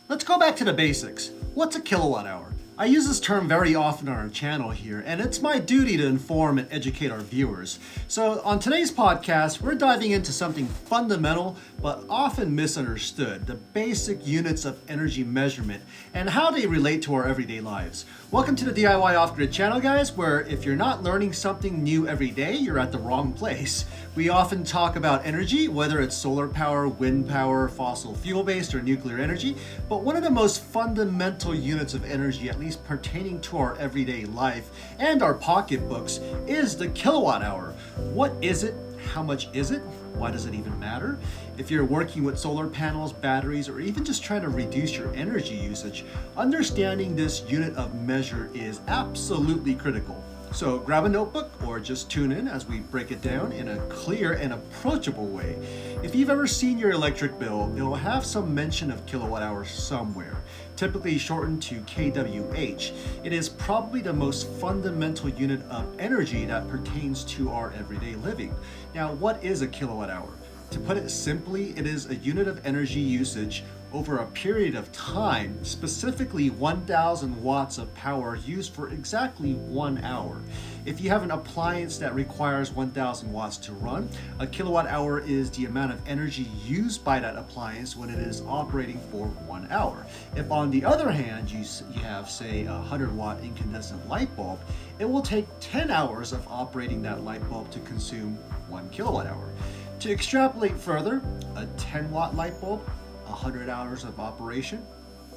Let's go back to the basics. What's a kilowatt hour? I use this term very often on our channel here, and it's my duty to inform and educate our viewers. So on today's podcast, we're diving into something fundamental but often misunderstood, the basic units of energy measurement and how they relate to our everyday lives. Welcome to the DIY Off-Grid channel, guys, where if you're not learning something new every day, you're at the wrong place. We often talk about energy, whether it's solar power, wind power, fossil fuel-based, or nuclear energy, but one of the most fundamental units of energy, at least pertaining to our everyday life and our pocketbooks, is the kilowatt hour. What is it? How much is it? Why does it even matter? If you're working with solar panels, batteries, or even just trying to reduce your energy usage, understanding this unit of measure is absolutely critical. So grab a notebook or just tune in as we break it down in a clear and approachable way. If you've ever seen your electric bill, it will have some mention of kilowatt hours somewhere, typically shortened to kWh. It is probably the most fundamental unit of energy that pertains to our everyday living. Now, what is a kilowatt hour? To put it simply, it is a unit of energy usage over a period of time, specifically 1,000 watts of power used for exactly 1 hour. If you have an appliance that requires 1,000 watts to run, a kilowatt hour is the amount of energy used by that appliance when it is operating for 1 hour. If on the other hand, you have, say, a 100-watt incandescent light bulb, it will take 10 hours of operating that light bulb to consume 1 kilowatt hour. To extrapolate further, a 10-watt light bulb, 100 hours of operation,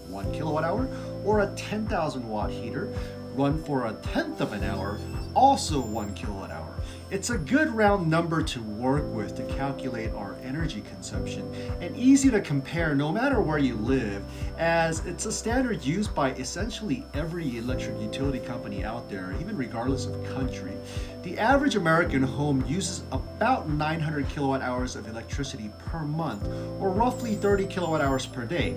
1 kilowatt hour, or a 10,000 watt heater run for a tenth of an hour, also 1 kilowatt hour. It's a good round number to work with to calculate our energy consumption, and easy to compare no matter where you live, as it's a standard used by essentially every electric utility company out there, even regardless of country. The average American home uses about 900 kilowatt hours of electricity per month, or roughly 30 kilowatt hours per day.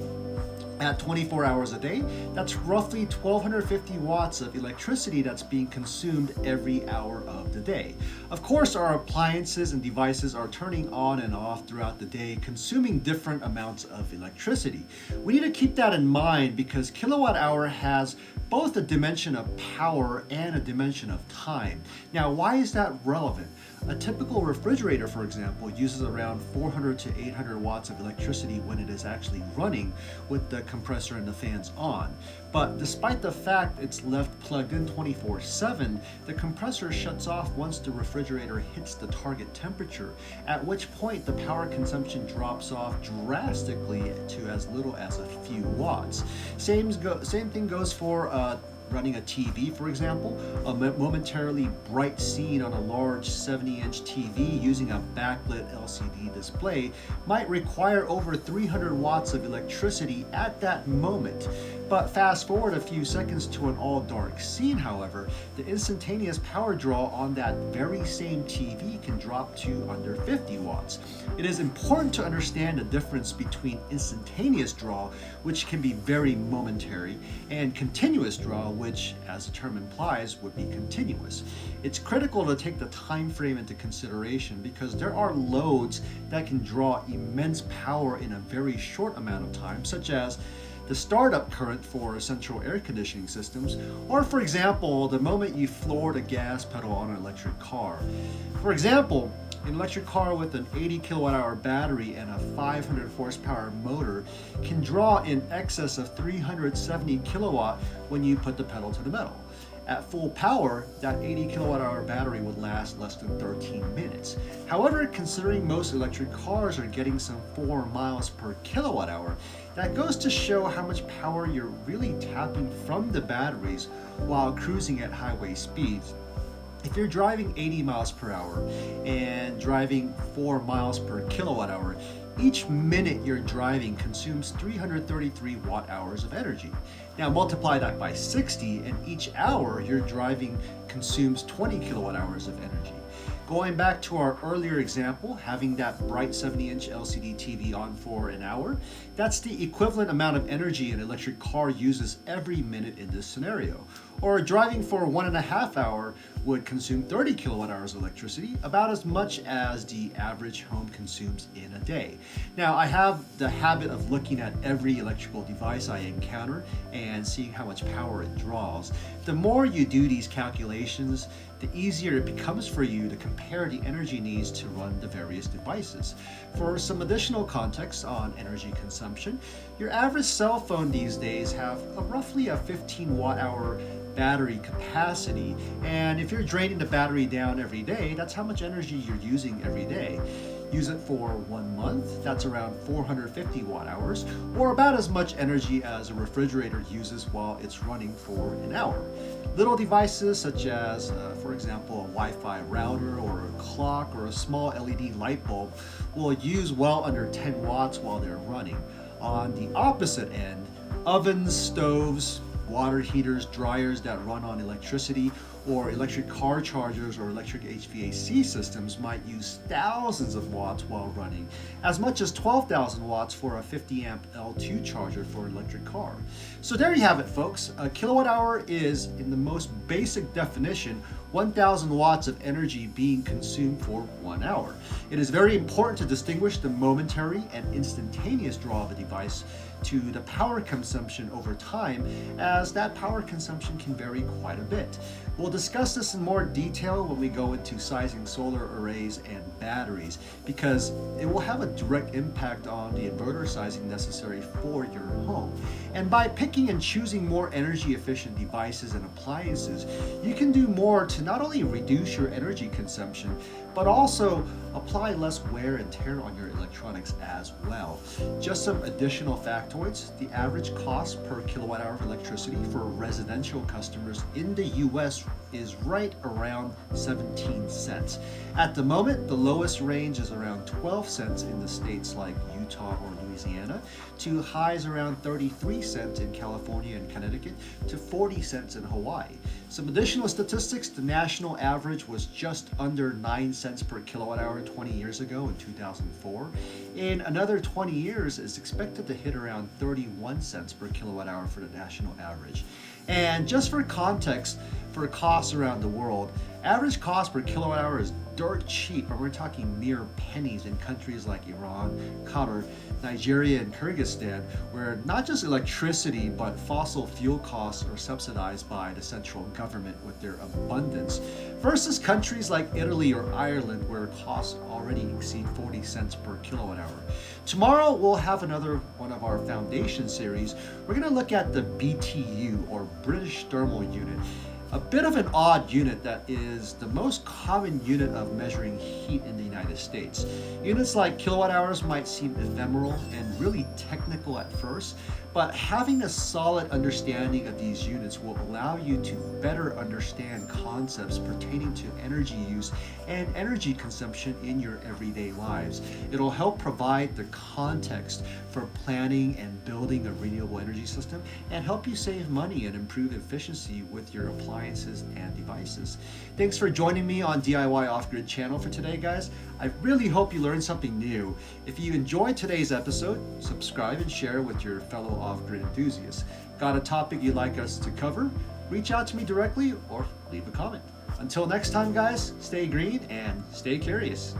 At 24 hours a day, that's roughly 1,250 watts of electricity that's being consumed every hour of the day. Of course, our appliances and devices are turning on and off throughout the day, consuming different amounts of electricity. We need to keep that in mind because kilowatt hour has both a dimension of power and a dimension of time. Now, why is that relevant? A typical refrigerator, for example, uses around 400 to 800 watts of electricity when it is actually running with the compressor and the fans on. But despite the fact it's left plugged in 24/7, the compressor shuts off once the refrigerator hits the target temperature, at which point the power consumption drops off drastically to as little as a few watts. Same thing goes for running a TV, for example. A momentarily bright scene on a large 70-inch TV using a backlit LCD display might require over 300 watts of electricity at that moment. But fast forward a few seconds to an all-dark scene, however, the instantaneous power draw on that very same TV can drop to under 50 watts. It is important to understand the difference between instantaneous draw, which can be very momentary, and continuous draw, which, as the term implies, would be continuous. It's critical to take the time frame into consideration because there are loads that can draw immense power in a very short amount of time, such as the startup current for central air conditioning systems, or for example, the moment you floor the gas pedal on an electric car. For example, an electric car with an 80 kilowatt hour battery and a 500 horsepower motor can draw in excess of 370 kilowatt when you put the pedal to the metal. At full power, that 80 kilowatt hour battery would last less than 13 minutes. However, considering most electric cars are getting some 4 miles per kilowatt hour, that goes to show how much power you're really tapping from the batteries while cruising at highway speeds. If you're driving 80 miles per hour and driving 4 miles per kilowatt hour, each minute you're driving consumes 333 watt hours of energy. Now multiply that by 60, and each hour you're driving consumes 20 kilowatt hours of energy. Going back to our earlier example, having that bright 70-inch LCD TV on for an hour, that's the equivalent amount of energy an electric car uses every minute in this scenario. Or driving for 1.5 hours would consume 30 kilowatt hours of electricity, about as much as the average home consumes in a day. Now, I have the habit of looking at every electrical device I encounter and seeing how much power it draws. The more you do these calculations, the easier it becomes for you to compare the energy needs to run the various devices. For some additional context on energy consumption, your average cell phone these days have roughly a 15 watt hour battery capacity, and if you're draining the battery down every day, that's how much energy you're using every day. Use it for 1 month, that's around 450 watt hours, or about as much energy as a refrigerator uses while it's running for an hour. Little devices such as, for example, a Wi-Fi router or a clock or a small LED light bulb will use well under 10 watts while they're running. On the opposite end, ovens, stoves, water heaters, dryers that run on electricity, or electric car chargers or electric HVAC systems might use thousands of watts while running, as much as 12,000 watts for a 50 amp L2 charger for an electric car. So there you have it, folks. A kilowatt hour is, in the most basic definition, 1,000 watts of energy being consumed for 1 hour. It is very important to distinguish the momentary and instantaneous draw of a device to the power consumption over time, as that power consumption can vary quite a bit. We'll discuss this in more detail when we go into sizing solar arrays and batteries, because it will have a direct impact on the inverter sizing necessary for your home. And by picking and choosing more energy efficient devices and appliances, you can do more to not only reduce your energy consumption, but also apply less wear and tear on your electronics as well. Just some additional factoids: the average cost per kilowatt hour of electricity for residential customers in the US is right around 17 cents. At the moment, the lowest range is around 12 cents in the states like Utah or Louisiana, to highs around 33 cents in California and Connecticut, to 40 cents in Hawaii. Some additional statistics: the national average was just under 9 cents per kilowatt hour 20 years ago in 2004. In another 20 years, it's expected to hit around 31 cents per kilowatt hour for the national average. And just for context, for costs around the world, average cost per kilowatt hour is dirt cheap, and we're talking mere pennies in countries like Iran, Qatar, Nigeria, and Kyrgyzstan, where not just electricity but fossil fuel costs are subsidized by the central government with their abundance, versus countries like Italy or Ireland, where costs already exceed 40 cents per kilowatt hour. Tomorrow we'll have another one of our foundation series. We're going to look at the BTU, or British Thermal Unit. A bit of an odd unit that is the most common unit of measuring heat in the United States. Units like kilowatt hours might seem ephemeral and really technical at first, but having a solid understanding of these units will allow you to better understand concepts pertaining to energy use and energy consumption in your everyday lives. It'll help provide the context for planning and building a renewable energy system, and help you save money and improve efficiency with your appliances and devices. Thanks for joining me on DIY Off-Grid channel for today, guys. I really hope you learned something new. If you enjoyed today's episode, subscribe and share with your fellow off-grid enthusiasts. Got a topic you'd like us to cover? Reach out to me directly or leave a comment. Until next time, guys, stay green and stay curious.